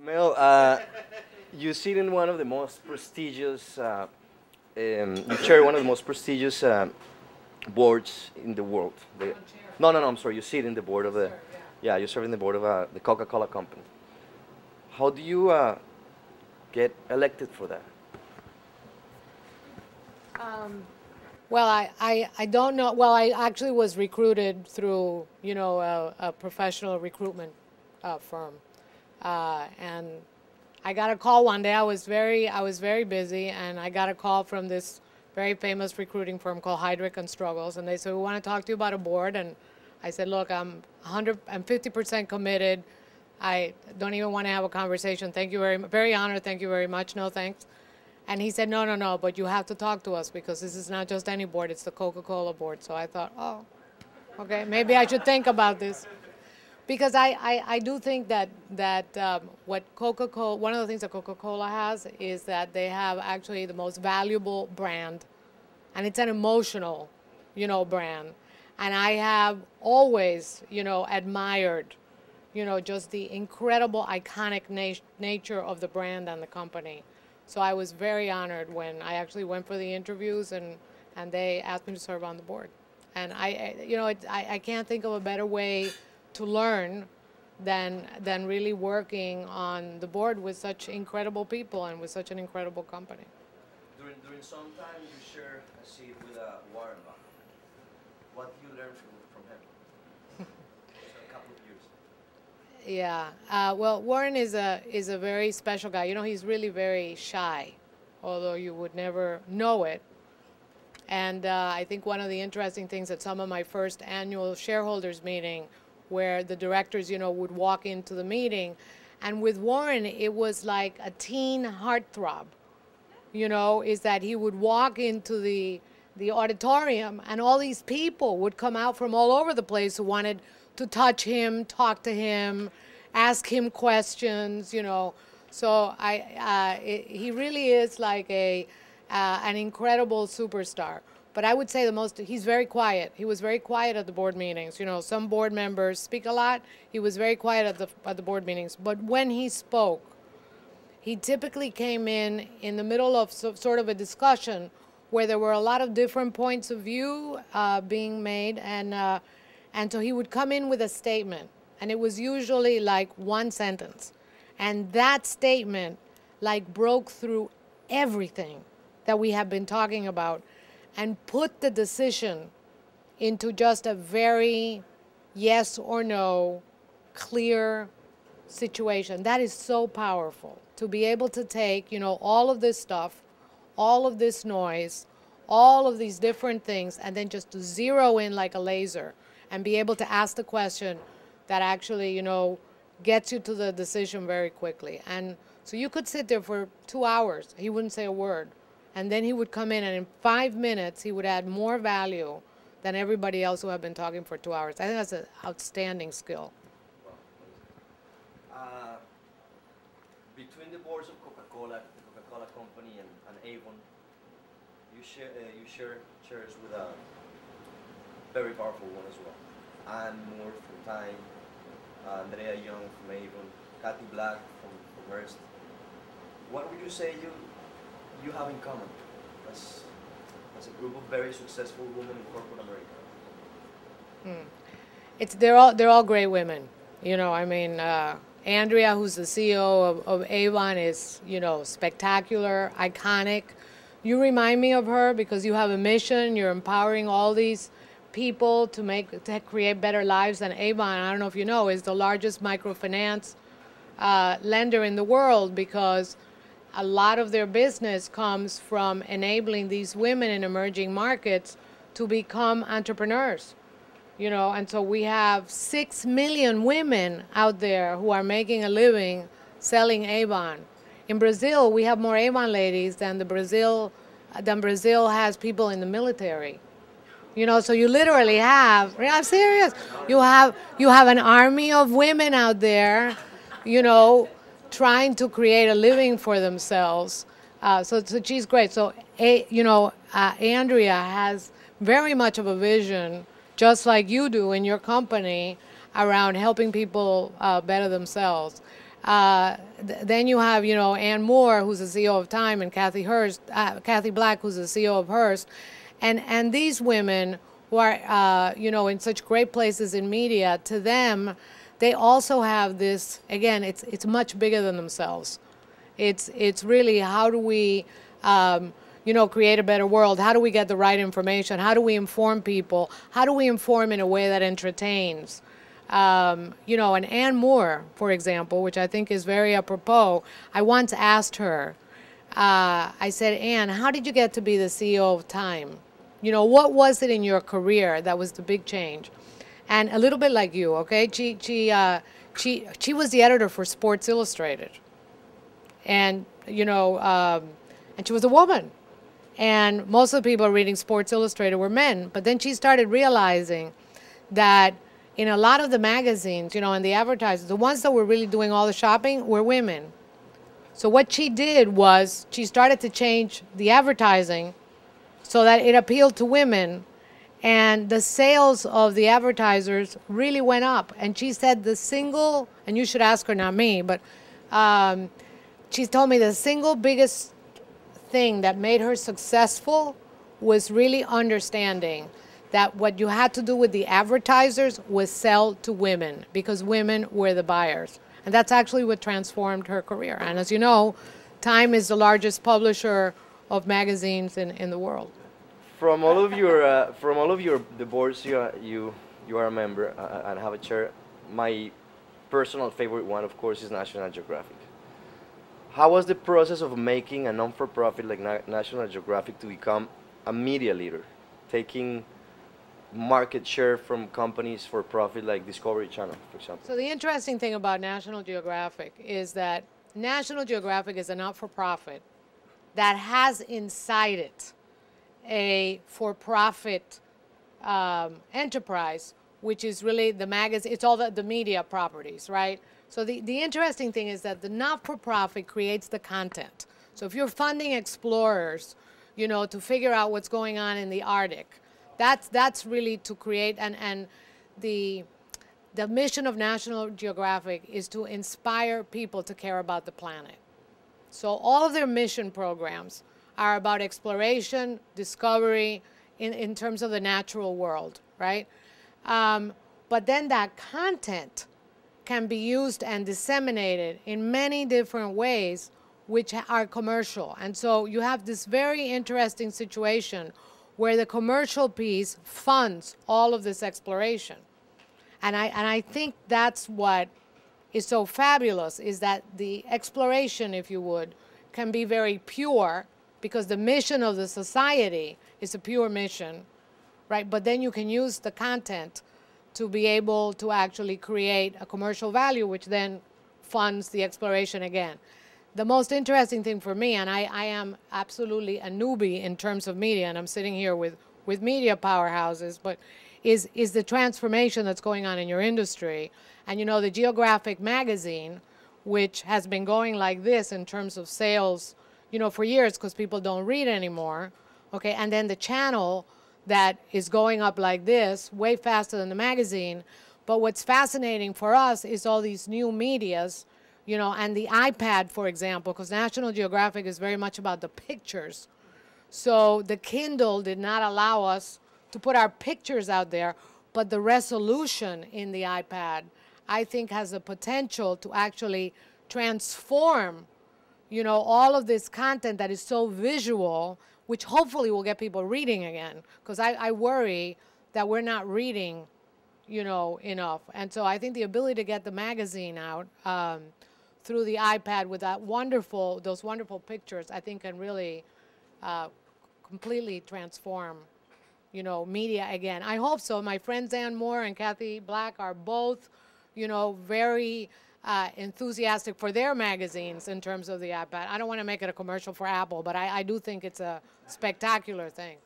Mel, you sit in one of the most prestigious, you chair one of the most prestigious boards in the world. No, no, no, I'm sorry, you sit in the board of the, yeah, you're serving the board of the Coca-Cola company. How do you get elected for that? Well, I don't know. Well, I actually was recruited through, a professional recruitment firm. And I got a call one day. I was very busy, and I got a call from this very famous recruiting firm called Heidrick and Struggles, and they said, we want to talk to you about a board. And I said, look, I'm 150% committed. I don't even want to have a conversation. Thank you very honored. Thank you very much. No thanks. And he said, no, no, no, but you have to talk to us because this is not just any board, it's the Coca-Cola board. So I thought, oh, okay, maybe I should think about this. Because I do think that what Coca-Cola, one of the things that Coca-Cola has is that they have actually the most valuable brand, and it's an emotional, brand. And I have always, admired, just the incredible iconic nature of the brand and the company. So I was very honored when I actually went for the interviews and they asked me to serve on the board. And I can't think of a better way to learn than really working on the board with such incredible people and with such an incredible company. During some time, you share a seat with Warren Buffett. What do you learn from him? Just a couple of years. Yeah. Well, Warren is a very special guy. He's really very shy, although you would never know it. And I think one of the interesting things at some of my first annual shareholders meeting, where the directors, would walk into the meeting, and with Warren, it was like a teen heartthrob. Is that he would walk into the auditorium, and all these people would come out from all over the place who wanted to touch him, talk to him, ask him questions, So he really is like an incredible superstar. But I would say he's very quiet. He was very quiet at the board meetings. Some board members speak a lot. He was very quiet at the board meetings. But when he spoke, he typically came in the middle of sort of a discussion where there were a lot of different points of view being made, and so he would come in with a statement, and it was usually like one sentence. And that statement like broke through everything that we have been talking about and put the decision into just a very yes or no, clear situation. That is so powerful, to be able to take, all of this stuff, all of this noise, all of these different things, and then just to zero in like a laser and be able to ask the question that actually, gets you to the decision very quickly. And so you could sit there for 2 hours. He wouldn't say a word. And then he would come in, and in 5 minutes, he would add more value than everybody else who had been talking for 2 hours. I think that's an outstanding skill. Between the boards of Coca-Cola, the Coca-Cola Company, and Avon, you share chairs with a very powerful one as well. Anne Moore from Time, Andrea Young from Avon, Kathy Black from Hearst. What would you say you have in common as a group of very successful women in corporate America? They're all great women. Andrea, who's the CEO of Avon, is, spectacular, iconic. You remind me of her because you have a mission. You're empowering all these people to create better lives. And Avon, I don't know if you know, is the largest microfinance lender in the world, because a lot of their business comes from enabling these women in emerging markets to become entrepreneurs. And so we have 6 million women out there who are making a living selling Avon. In Brazil, we have more Avon ladies than Brazil has people in the military. So you literally have, I'm serious, you have an army of women out there, trying to create a living for themselves. So she's great. So, Andrea has very much of a vision, just like you do in your company, around helping people better themselves. Then you have, you know, Ann Moore, who's the CEO of Time, and Kathy Black, who's the CEO of Hearst, and these women who are, you know, in such great places in media. To them, they also have this. Again, it's much bigger than themselves. It's really, how do we, you know, create a better world? How do we get the right information? How do we inform people? How do we inform in a way that entertains? You know, and Ann Moore, for example, which I think is very apropos, I once asked her, I said, Ann, how did you get to be the CEO of Time? You know, what was it in your career that was the big change? And a little bit like you, okay? She was the editor for Sports Illustrated. And, you know, and she was a woman. And most of the people reading Sports Illustrated were men. But then she started realizing that in a lot of the magazines, you know, and the advertisers, the ones that were really doing all the shopping were women. So what she did was she started to change the advertising so that it appealed to women, and the sales of the advertisers really went up. And she said the single, and you should ask her, not me, but she told me the single biggest thing that made her successful was really understanding that what you had to do with the advertisers was sell to women, because women were the buyers. And that's actually what transformed her career. And as you know, Time is the largest publisher of magazines in the world. From all of your the boards you are a member and have a chair, my personal favorite one, of course, is National Geographic. How was the process of making a non-for-profit like National Geographic to become a media leader, taking market share from companies for profit like Discovery Channel, for example? So the interesting thing about National Geographic is that National Geographic is a not-for-profit that has inside it a for-profit enterprise, which is really the magazine. It's all the media properties, right? So the interesting thing is that the not-for-profit creates the content. So if you're funding explorers, you know, to figure out what's going on in the Arctic, that's really to create, and the mission of National Geographic is to inspire people to care about the planet. So all of their mission programs are about exploration, discovery in terms of the natural world, right? But then that content can be used and disseminated in many different ways, which are commercial. And so you have this very interesting situation where the commercial piece funds all of this exploration. And I think that's what is so fabulous, is that the exploration, if you would, can be very pure, because the mission of the society is a pure mission, right? But then you can use the content to be able to actually create a commercial value, which then funds the exploration again. The most interesting thing for me, and I am absolutely a newbie in terms of media, and I'm sitting here with media powerhouses, but is the transformation that's going on in your industry. And you know, the Geographic magazine, which has been going like this in terms of sales, you know, for years, because people don't read anymore, okay? And then the channel that is going up like this, way faster than the magazine. But what's fascinating for us is all these new medias, you know, and the iPad, for example, because National Geographic is very much about the pictures. So the Kindle did not allow us to put our pictures out there, but the resolution in the iPad, I think, has the potential to actually transform, you know, all of this content that is so visual, which hopefully will get people reading again, because I worry that we're not reading, you know, enough. And so I think the ability to get the magazine out through the iPad with those wonderful pictures, I think can really completely transform, you know, media again. I hope so. My friends Ann Moore and Kathy Black are both, you know, very enthusiastic for their magazines in terms of the iPad. I don't want to make it a commercial for Apple, but I do think it's a spectacular thing.